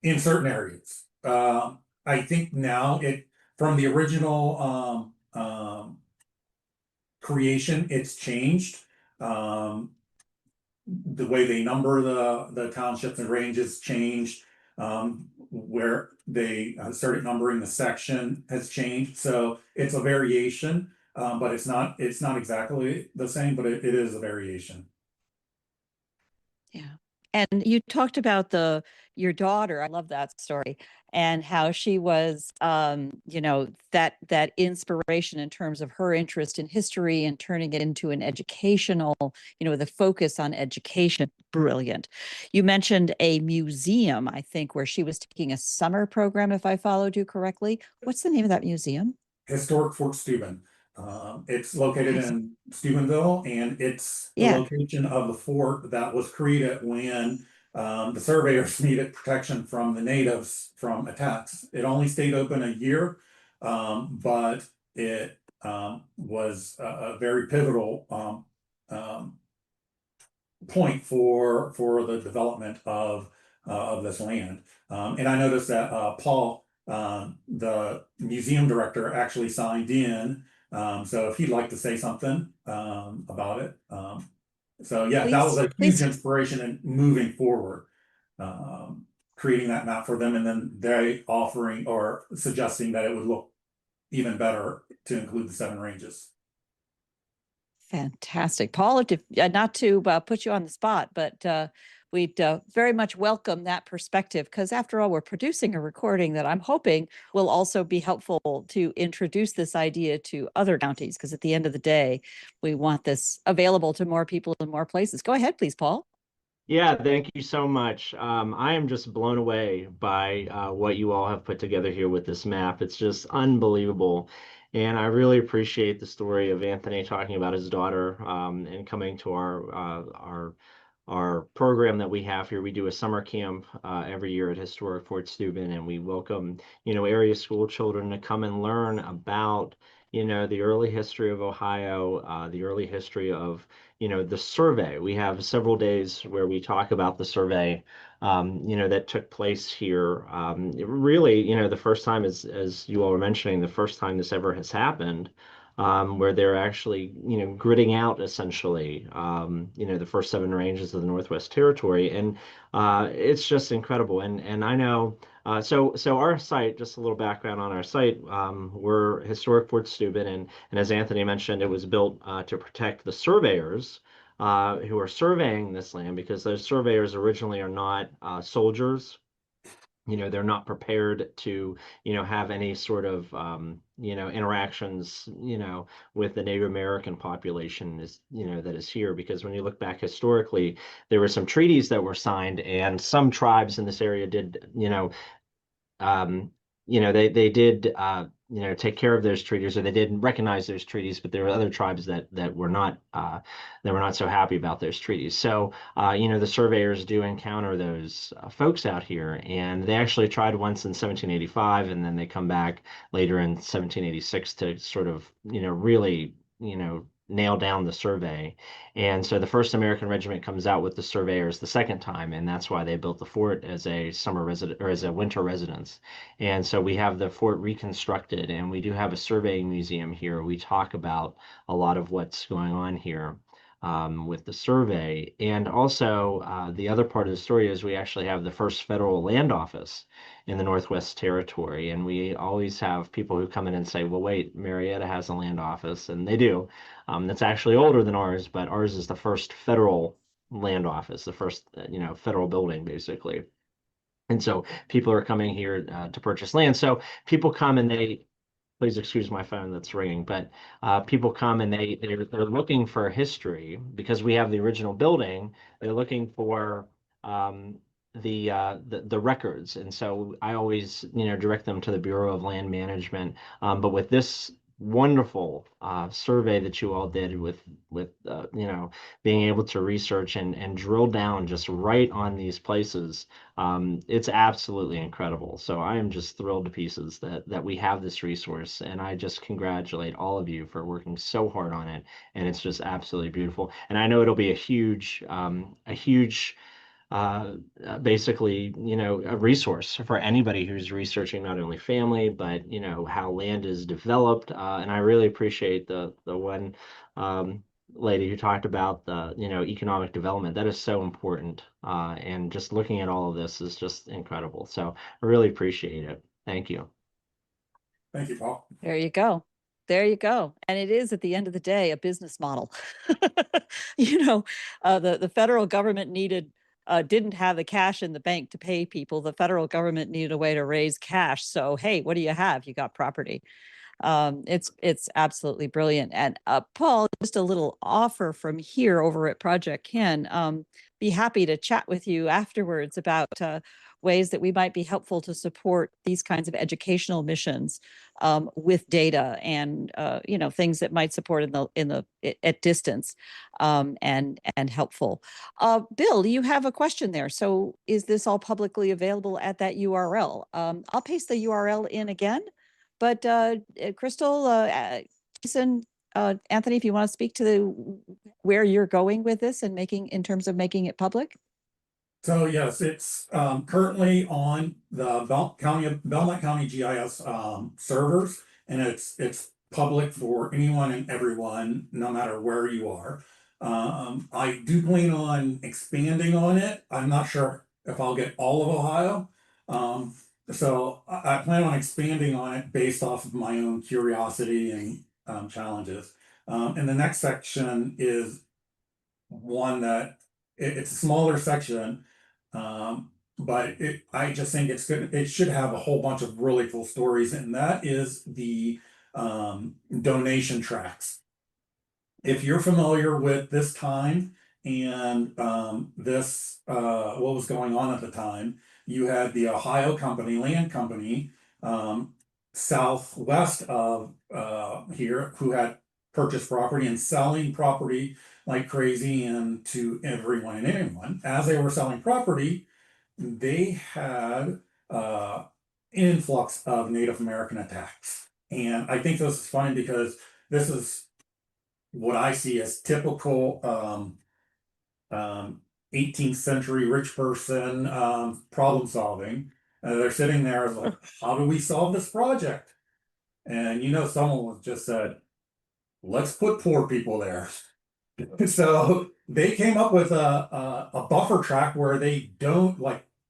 In certain areas. I think now from the original creation, it's changed. The way they number the townships and ranges changed. Where they started numbering the section has changed. So it's a variation, but it's not exactly the same, but it is a variation. Yeah. And you talked about your daughter. I love that story, and how she was, that inspiration in terms of her interest in history and turning it into an educational, the focus on education. Brilliant. You mentioned a museum, I think, where she was taking a summer program, if I followed you correctly. What's the name of that museum? Historic Fort Steuben. It's located in Steubenville, and it's the location of the fort that was created when the surveyors needed protection from the natives from attacks. It only stayed open a year, but it was a very pivotal point for the development of this land. And I noticed that Paul, the museum director, actually signed in. So if he'd like to say something about it. So yeah, that was a huge inspiration in moving forward, creating that map for them, and then they offering or suggesting that it would look even better to include the 7 ranges. Fantastic. Paul, not to put you on the spot, but we'd very much welcome that perspective, because after all, we're producing a recording that I'm hoping will also be helpful to introduce this idea to other counties, because at the end of the day, we want this available to more people in more places. Go ahead, please, Paul. Yeah, thank you so much. I am just blown away by what you all have put together here with this map. It's just unbelievable. And I really appreciate the story of Anthony talking about his daughter and coming to our program that we have here. We do a summer camp every year at Historic Fort Steuben, and we welcome, area school children to come and learn about, the early history of Ohio, the early history of, the survey. We have several days where we talk about the survey, that took place here. Really, the first time, as you all were mentioning, the first time this ever has happened, where they're actually, gridding out essentially, the first 7 ranges of the Northwest Territory, and it's just incredible. And I know, so our site, just a little background on our site, we're Historic Fort Steuben, and as Anthony mentioned, it was built to protect the surveyors who are surveying this land, because those surveyors originally are not soldiers. They're not prepared to, have any sort of, interactions, with the Native American population that is here. Because when you look back historically, there were some treaties that were signed, and some tribes in this area did, they did, take care of those treaties, or they didn't recognize those treaties, but there were other tribes that were not so happy about those treaties. So, the surveyors do encounter those folks out here, and they actually tried once in 1785, and then they come back later in 1786 to sort of, really, nail down the survey. And so the 1st American Regiment comes out with the surveyors the second time, and that's why they built the fort as a summer resident, or as a winter residence. And so we have the fort reconstructed, and we do have a surveying museum here. We talk about a lot of what's going on here with the survey. And also the other part of the story is we actually have the first federal land office in the Northwest Territory. And we always have people who come in and say, well, wait, Marietta has a land office, and they do. That's actually older than ours, but ours is the first federal land office, the first, federal building, basically. And so people are coming here to purchase land. So people come and please excuse my phone that's ringing, but people come and they're looking for history, because we have the original building. They're looking for the records. And so I always, direct them to the Bureau of Land Management. But with this wonderful survey that you all did with being able to research and drill down just right on these places, it's absolutely incredible. So I am just thrilled to pieces that we have this resource, and I just congratulate all of you for working so hard on it. And it's just absolutely beautiful. And I know it'll be a huge basically, a resource for anybody who's researching not only family, but, how land is developed. And I really appreciate the one lady who talked about the, economic development. That is so important. And just looking at all of this is just incredible. So I really appreciate it. Thank you. Thank you, Paul. There you go. There you go. And it is, at the end of the day, a business model. The federal government didn't have the cash in the bank to pay people. The federal government needed a way to raise cash. So, hey, what do you have? You got property. It's absolutely brilliant. And Paul, just a little offer from here over at Project Ken. Be happy to chat with you afterwards about ways that we might be helpful to support these kinds of educational missions with data and things that might support at distance and helpful. Bill, you have a question there. So is this all publicly available at that URL? I'll paste the URL in again. But Crystal, Jason, Anthony, if you want to speak to where you're going with this and in terms of making it public? So yes, it's currently on the Belmont County GIS servers, and it's public for anyone and everyone, no matter where you are. I do plan on expanding on it. I'm not sure if I'll get all of Ohio. So I plan on expanding on it based off of my own curiosity and challenges. And the next section is one that it's a smaller section, but I just think it's good. It should have a whole bunch of really cool stories, and that is the donation tracks. If you're familiar with this time and this what was going on at the time, you had the Ohio Company, Land Company, southwest of here, who had purchased property and selling property like crazy and to everyone and anyone. As they were selling property, they had influx of Native American attacks. And I think this is funny because this is what I see as typical 18th century rich person problem solving. They're sitting there as like, how do we solve this project? And someone just said, let's put poor people there. So they came up with a buffer track where they don't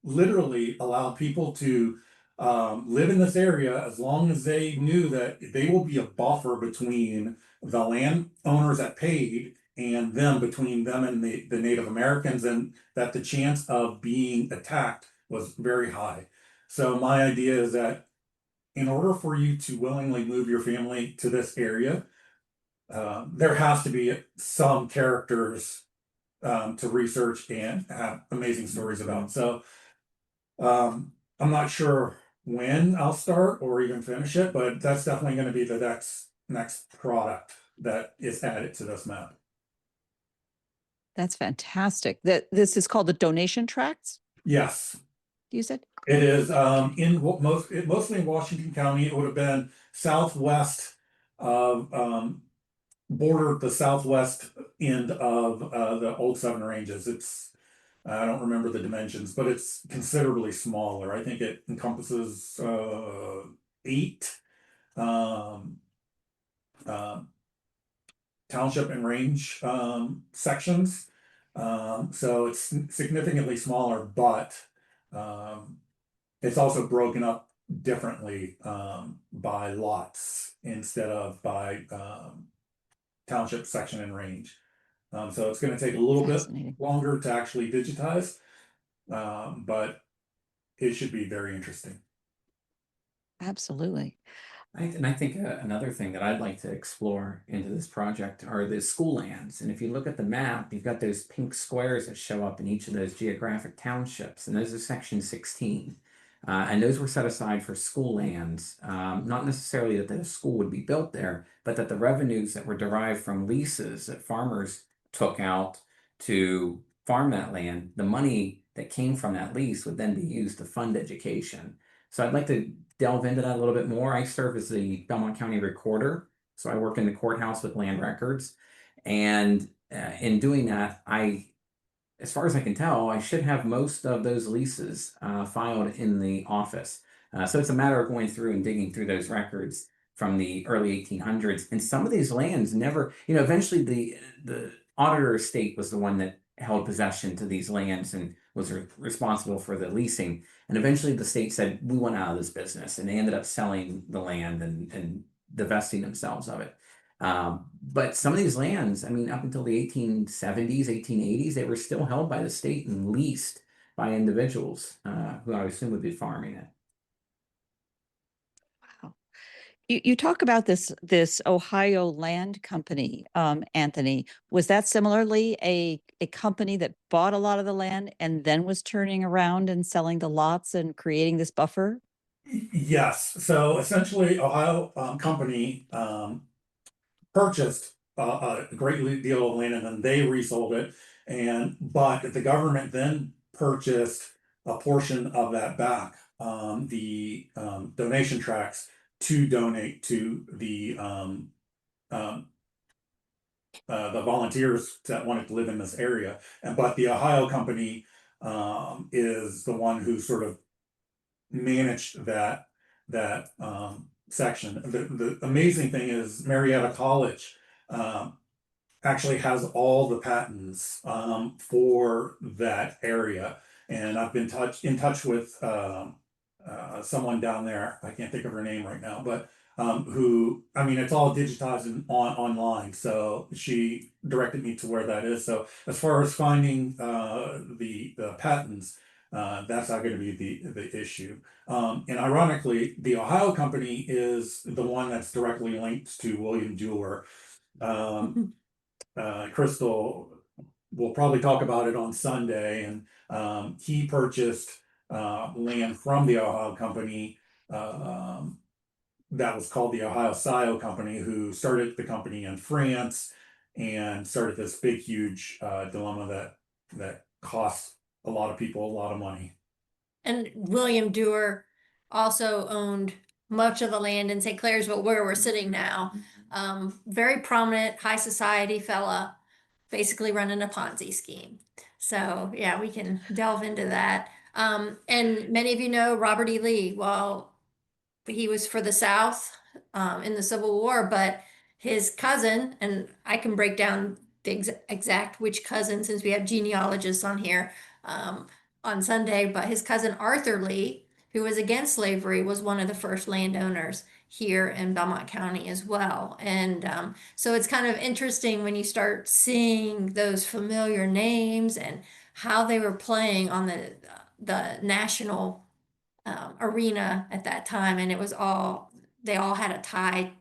literally allow people to live in this area as long as they knew that they will be a buffer between the landowners that paid and them, between them and the Native Americans, and that the chance of being attacked was very high. So my idea is that in order for you to willingly move your family to this area, there has to be some characters to research and have amazing stories about. So I'm not sure when I'll start or even finish it, but that's definitely going to be the next product that is added to this map. That's fantastic. This is called the donation tracts, Yes, you said? it is mostly in Washington County. It would have been southwest of bordered the southwest end of the old Seven Ranges. I don't remember the dimensions, but it's considerably smaller. I think it encompasses 8 township and range sections. So it's significantly smaller, but it's also broken up differently by lots instead of by township, section, and range. So it's going to take a little bit longer to actually digitize, but it should be very interesting. Absolutely. I think another thing that I'd like to explore into this project are the school lands. And if you look at the map, you've got those pink squares that show up in each of those geographic townships, and those are section 16. And those were set aside for school lands, not necessarily that the school would be built there, but that the revenues that were derived from leases that farmers took out to farm that land, the money that came from that lease would then be used to fund education. So I'd like to delve into that a little bit more. I serve as the Belmont County recorder, so I work in the courthouse with land records. And in doing that, as far as I can tell, I should have most of those leases filed in the office. So it's a matter of going through and digging through those records from the early 1800s. And some of these lands never, eventually the auditor estate was the one that held possession to these lands and was responsible for the leasing. And eventually the state said, we want out of this business. And they ended up selling the land and divesting themselves of it. But some of these lands, I mean, up until the 1870s, 1880s, they were still held by the state and leased by individuals who I assume would be farming it. Wow. You talk about this Ohio Land Company, Anthony. Was that similarly a company that bought a lot of the land and then was turning around and selling the lots and creating this buffer? Yes. So essentially, Ohio Company purchased a great deal of land and then they resold it. But the government then purchased a portion of that back, the donation tracts, to donate to the the volunteers that wanted to live in this area. But the Ohio company is the one who sort of managed that section. The amazing thing is Marietta College actually has all the patents for that area. And I've been in touch with someone down there. I can't think of her name right now, but who, I mean, it's all digitized and online. So she directed me to where that is. So as far as finding the patents, that's not going to be the issue. And ironically, the Ohio company is the one that's directly linked to William Jeweler. Crystal will probably talk about it on Sunday, and he purchased land from the Ohio company that was called the Ohio Scio Company, who started the company in France and started this big, huge dilemma that cost a lot of people a lot of money. And William Dewar also owned much of the land in St. Clairsville, where we're sitting now. Very prominent, high society fella, basically running a Ponzi scheme. So yeah, we can delve into that. And many of you know Robert E. Lee. Well, he was for the South in the Civil War, but his cousin, and I can break down the exact which cousin since we have genealogists on here on Sunday, but his cousin Arthur Lee, who was against slavery, was one of the first landowners here in Belmont County as well. And so it's kind of interesting when you start seeing those familiar names and how they were playing on the national arena at that time, and they all had a tie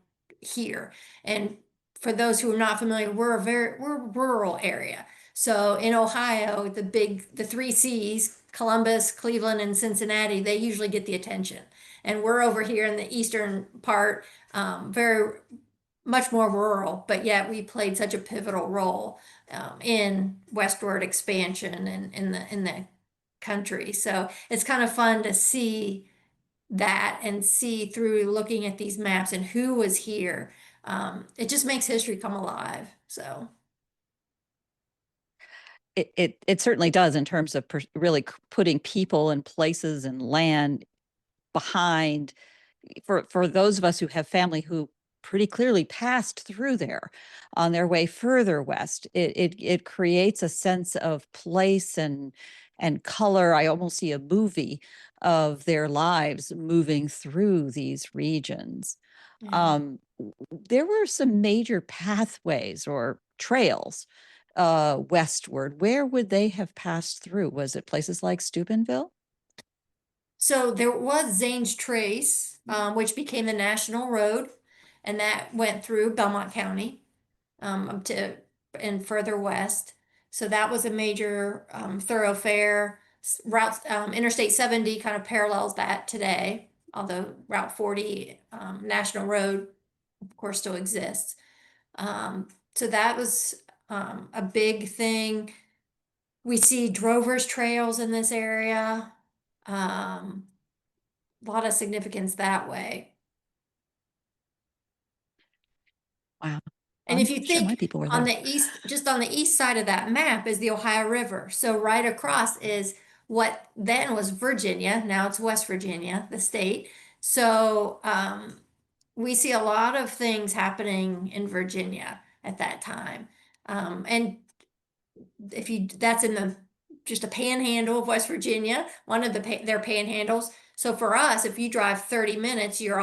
here. And for those who are not familiar, we're a rural area. So in Ohio, the three C's, Columbus, Cleveland, and Cincinnati, they usually get the attention. And we're over here in the eastern part, very much more rural, but yet we played such a pivotal role in westward expansion and in the country. So it's kind of fun to see that and see through looking at these maps and who was here. It just makes history come alive. So it certainly does in terms of really putting people and places and land behind for those of us who have family who pretty clearly passed through there on their way further west. It creates a sense of place and color. I almost see a movie of their lives moving through these regions. yeah. There were some major pathways or trails westward. Where would they have passed through? Was it places like Steubenville? So there was Zane's Trace, which became the national road, and that went through Belmont County up to and further west. So that was a major thoroughfare. Route Interstate 70 kind of parallels that today, although Route 40 National Road, of course, still exists. So that was a big thing. We see drovers trails in this area. A lot of significance that way. Wow. And if you Sure, my think people were on there. the east, just on the east side of that map is the Ohio River. So right across is what then was Virginia. Now it's West Virginia, the state. So we see a lot of things happening in Virginia at that time. And if you that's in the just a panhandle of West Virginia, one of their panhandles. So for us, if you drive 30 minutes, you're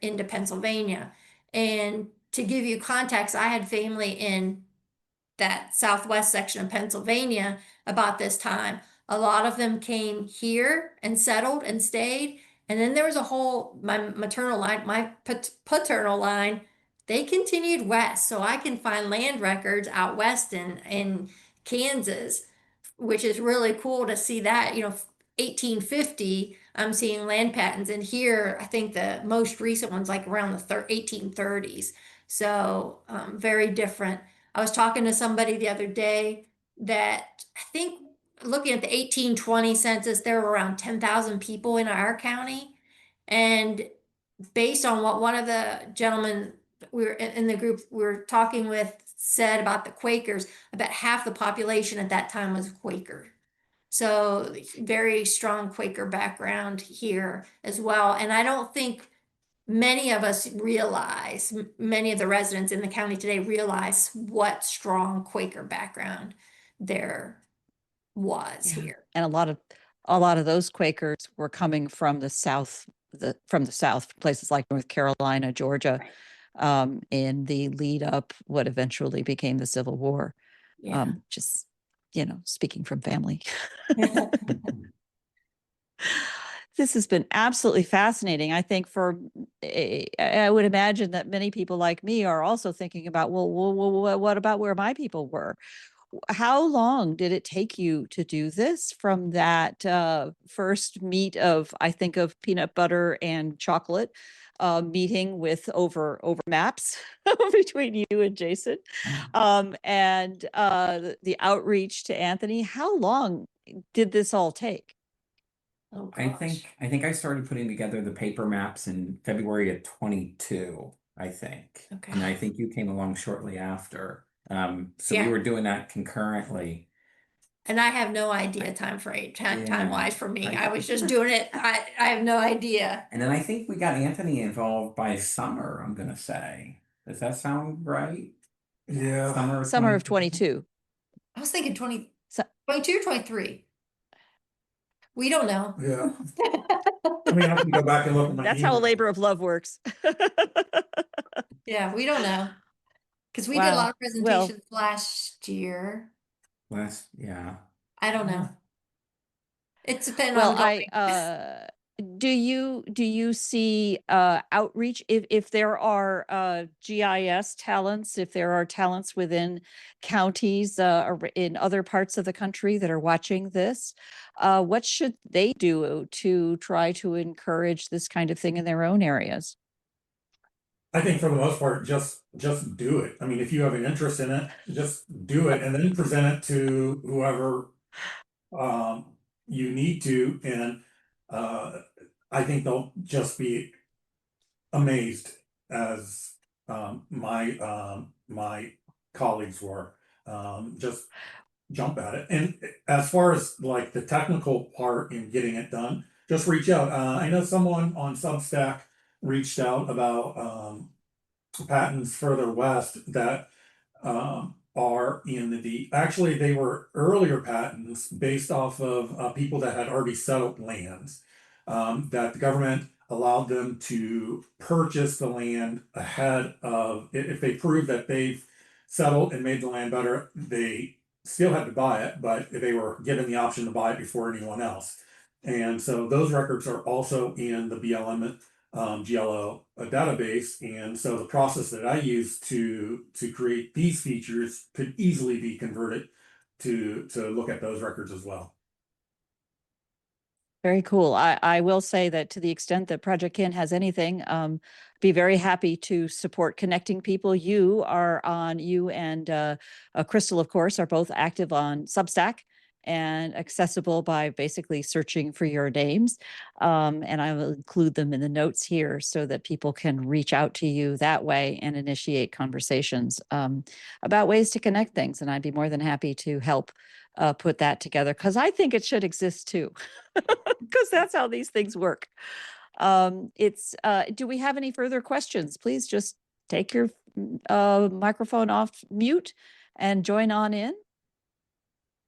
into Pennsylvania. And to give you context, I had family in that southwest section of Pennsylvania about this time. A lot of them came here and settled and stayed. And then there was my maternal line, my paternal line, they continued west. So I can find land records out west in Kansas, which is really cool to see that, 1850, I'm seeing land patents. And here, I think the most recent one's like around the 1830s. So very different. I was talking to somebody the other day that I think looking at the 1820 census, there were around 10,000 people in our county. And based on what one of the gentlemen we were in the group we were talking with said about the Quakers, about half the population at that time was Quaker. So very strong Quaker background here as well. And I don't think many of us realize, many of the residents in the county today realize what strong Quaker background there was Yeah. here. And a lot of those Quakers were coming from the South, places like North Carolina, Georgia, Right. in the lead up what eventually became the Civil War. Yeah. Just, speaking from family. This has been absolutely fascinating. I think I would imagine that many people like me are also thinking about, well, what about where my people were? How long did it take you to do this from that first meet of, I think of peanut butter and chocolate, meeting with over maps between you and Jason, and the outreach to Anthony? How long did this all take? Oh I gosh. think I started putting together the paper maps in February of 22, I think. Okay. And I think you came along shortly after. So we Yeah. were doing that concurrently. And I have no idea time frame, time Yeah. wise for me. I- I was just doing it. I have no idea. And then I think we got Anthony involved by summer, I'm gonna say. Does that sound right? Yeah. Summer of 22? 22. I was thinking 20, So, 22 or 23. We don't know. Yeah. I mean, I can go back and look at my that's how a email. labor of love works. Yeah, we don't know. Because we did a lot Wow. of Well, presentations last year. Yeah. I don't know. It's been well, ongoing. do you see outreach if there are GIS talents, if there are talents within counties in other parts of the country that are watching this, what should they do to try to encourage this kind of thing in their own areas? I think for the most part, just do it. I mean, if you have an interest in it, just do it and then present it to whoever you need to. And uh, I think they'll just be amazed as my colleagues were. Just jump at it. And as far as like the technical part in getting it done, just reach out. I know someone on Substack reached out about patents further west that are in actually they were earlier patents based off of people that had already settled lands, that the government allowed them to purchase the land ahead of, if they prove that they've settled and made the land better, they still had to buy it, but they were given the option to buy it before anyone else. And so those records are also in the BLM GLO database, and so the process that I use to create these features could easily be converted to look at those records as well. Very cool. I will say that to the extent that Project Kin has anything, be very happy to support connecting people. You and Crystal, of course, are both active on Substack and accessible by basically searching for your names. And I will include them in the notes here so that people can reach out to you that way and initiate conversations about ways to connect things. And I'd be more than happy to help put that together, because I think it should exist too. Because that's how these things work. Do we have any further questions? Please just take your microphone off mute and join on in.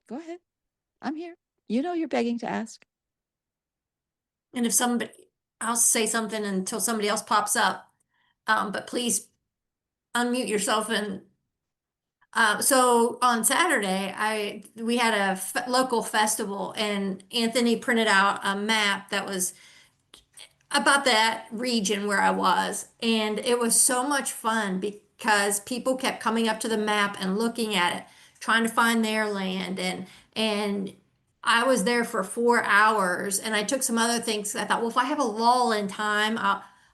Go ahead. I'm here. You're begging to ask. And if somebody, I'll say something until somebody else pops up. But please unmute yourself. And so on Saturday, we had a local festival, and Anthony printed out a map that was about that region where I was. And it was so much fun because people kept coming up to the map and looking at it, trying to find their land. And I was there for 4 hours, and I took some other things. I thought, well, if I have a lull in time,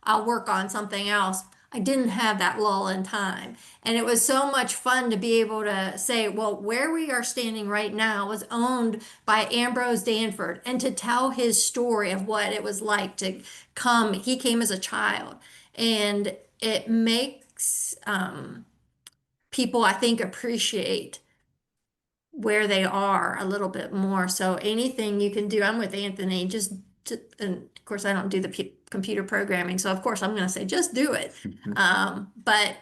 I'll work on something else. I didn't have that lull in time. And it was so much fun to be able to say, well, where we are standing right now was owned by Ambrose Danford, and to tell his story of what it was like to come. He came as a child, and it makes people, I think, appreciate where they are a little bit more. So anything you can do, I'm with Anthony, and of course I don't do the computer programming. So of course I'm going to say, just do it. But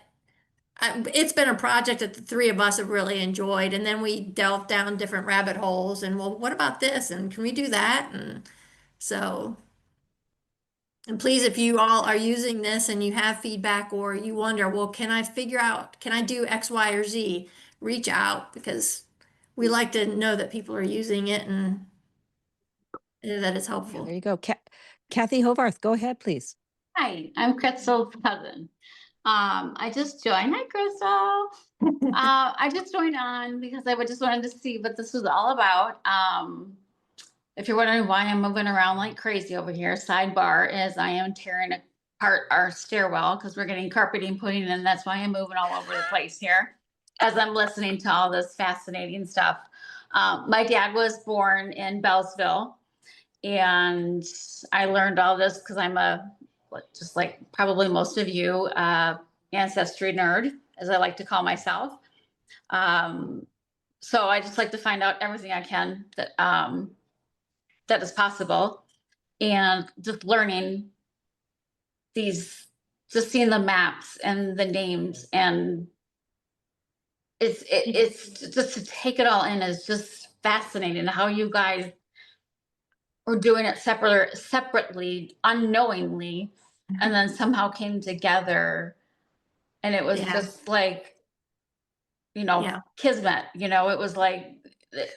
it's been a project that the three of us have really enjoyed. And then we delved down different rabbit holes and, well, what about this? And can we do that? And so, and please, if you all are using this and you have feedback or you wonder, well, can I do X, Y, or Z? Reach out, because we like to know that people are using it and that it's helpful. There you go. Kathy Hovarth, go ahead, please. Hi, I'm Crystal's cousin. I just joined. Hi, Crystal. I just joined on because I just wanted to see what this was all about. If you're wondering why I'm moving around like crazy over here, sidebar is I am tearing apart our stairwell because we're getting carpeting put in, and that's why I'm moving all over the place here as I'm listening to all this fascinating stuff. My dad was born in Bellsville, and I learned all this because I'm just like probably most of you, ancestry nerd, as I like to call myself. So I just like to find out everything I can that is possible, and just learning just seeing the maps and the names, and it's just to take it all in is just fascinating how you guys were doing it separately, unknowingly, and then somehow came together, and it was just like, kismet. It was like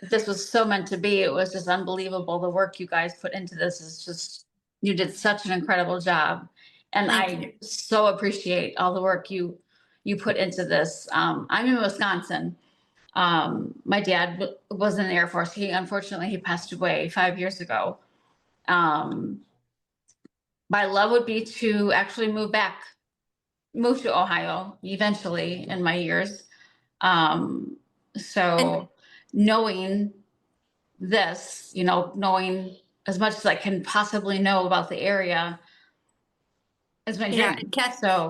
this was so meant to be. It was just unbelievable. The work you guys put into this is just, you did such an incredible job, and I so appreciate all the work you put into this. I'm in Wisconsin. My dad was in the Air Force. Unfortunately he passed away 5 years ago. My love would be to actually move to Ohio eventually in my years. So knowing this, knowing as much as I can possibly know about the area is my dream.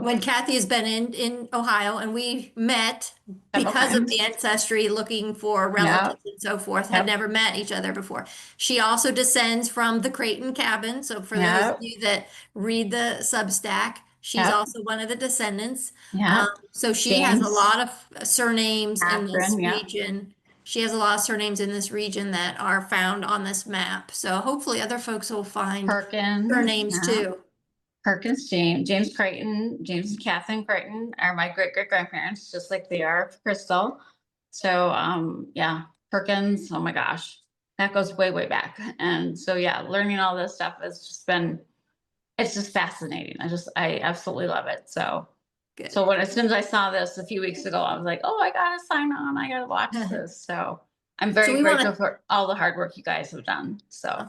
When Kathy has been in Ohio, and we met because of the ancestry, looking for relatives and so forth, had never met each other before. She also descends from the Creighton cabin. So for those of you that read the Substack, she's also one of the descendants. So she has a lot of surnames in this region. She has a lot of surnames in this region that are found on this map. So hopefully other folks will find surnames too. Perkins, James Creighton, James and Catherine Creighton are my great-great-grandparents, just like they are for Crystal. So, Perkins, oh my gosh, that goes way, way back. And so, learning all this stuff has just it's just fascinating. I absolutely love it. So, good. So as soon as I saw this a few weeks ago, I was like, oh, I gotta sign on. I gotta watch this. So I'm very grateful for all the hard work you guys have done. So.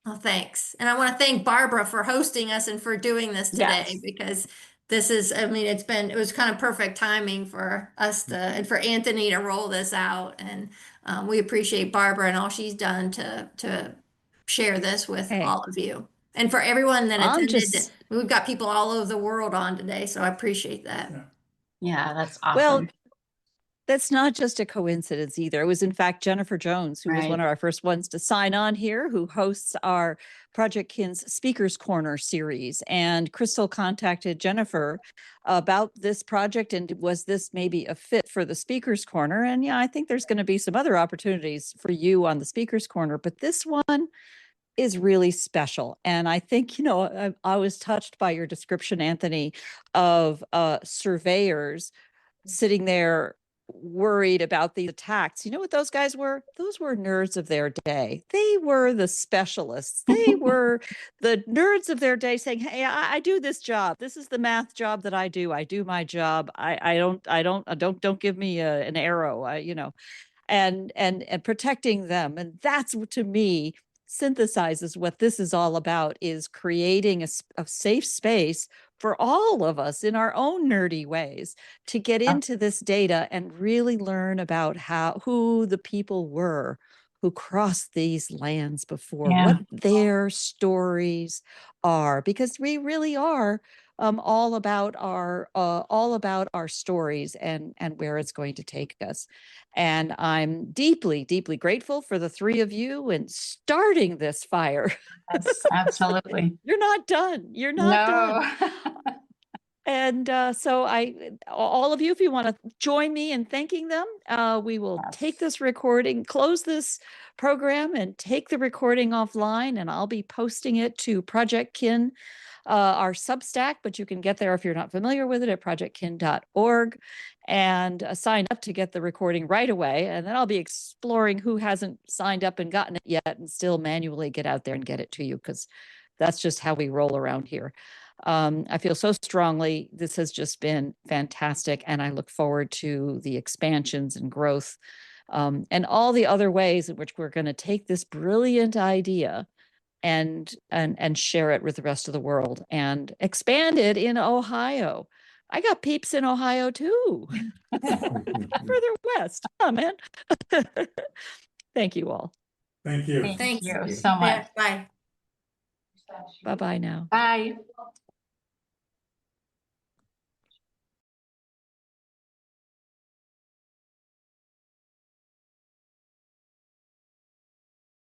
Well, thanks. And I want to thank Barbara for hosting us and for doing this today, because this is, it was kind of perfect timing for us and for Anthony to roll this out. And we appreciate Barbara and all she's done to share this with all of you. And for everyone that attended, we've got people all over the world on today, so I appreciate that. Yeah, that's awesome. Well, that's not just a coincidence either. It was in fact Jennifer Jones, who was one of our first ones to sign on here, who hosts our Project Kin's Speakers Corner series. And Crystal contacted Jennifer about this project, and was this maybe a fit for the Speakers Corner? And I think there's going to be some other opportunities for you on the Speakers Corner, but this one is really special. And I think, I was touched by your description, Anthony, of surveyors sitting there worried about these attacks. You know what those guys were? Those were nerds of their day. They were the specialists. They were the nerds of their day, saying, hey, I do this job. This is the math job that I do. I do my job. Don't give me an arrow, and protecting them. And that's, to me, synthesizes what this is all about, is creating a safe space for all of us in our own nerdy ways to get into this data and really learn about who the people were who crossed these lands before, what their stories are, because we really are all about our stories and where it's going to take us. And I'm deeply, deeply grateful for the three of you in starting this fire. Yes, absolutely. You're not done. You're not done. No. And so all of you, if you want to join me in thanking them, we will take this recording, close this program and take the recording offline, and I'll be posting it to Project Kin, our Substack, but you can get there if you're not familiar with it at projectkin.org and sign up to get the recording right away. And then I'll be exploring who hasn't signed up and gotten it yet and still manually get out there and get it to you, because that's just how we roll around here. I feel so strongly this has just been fantastic, and I look forward to the expansions and growth and all the other ways in which we're going to take this brilliant idea and share it with the rest of the world and expand it in Ohio. I got peeps in Ohio too. Further west. Oh, man. Thank you all. Thank you. Thank you you so much. Bye. Bye-bye now. Bye.